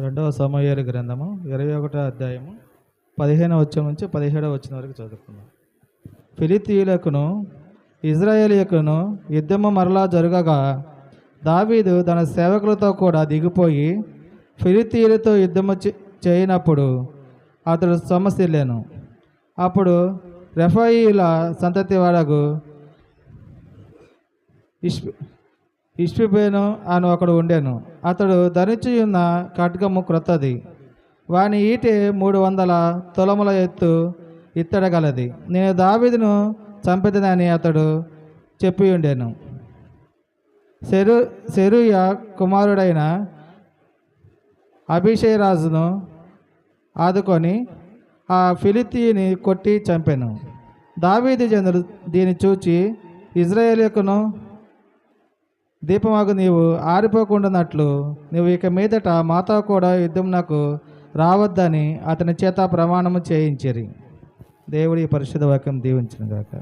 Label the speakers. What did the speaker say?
Speaker 1: రెండవ సమూయేలు గ్రంథము 21వ అధ్యాయము 15వ వచనం నుంచి 17వ వచనం వరకు చదువుకుందాం. ఫిలిష్తీయులకును ఇజ్రాయేలీయులకును యుద్ధము మరలా జరగగా దావీదు తన సేవకులతో కూడా దిగిపోయి ఫిలిష్తీయులతో యుద్ధము చేయనప్పుడు అతడు సొమ్మసిల్లాను. అప్పుడు రెఫాయీయుల సంతతి వాడగు ఇష్బిబేను అని ఒకడు ఉండెను. అతడు ధరించి ఉన్న ఖడ్గము క్రొత్తది, వాని ఈటె 300 తులముల ఎత్తు ఇత్తడగలది. నేను దావీదును చంపెదనని అతడు చెప్పి ఉండెను. సెరూయ కుమారుడైన అభిషేరాజును ఆదుకొని ఆ ఫిలిష్తీయుని కొట్టి చంపెను. దావీదు జనులు దీన్ని చూచి, ఇజ్రాయేలుకును దీపమాగు నీవు ఆరిపోకుండానట్లు నువ్వు ఇక మీదట మాతో కూడా యుద్ధమునకు రావద్దని అతని చేత ప్రమాణము చేయించిరి. దేవుడి పరిశుద్ధ వాక్యం దీవించును గాక.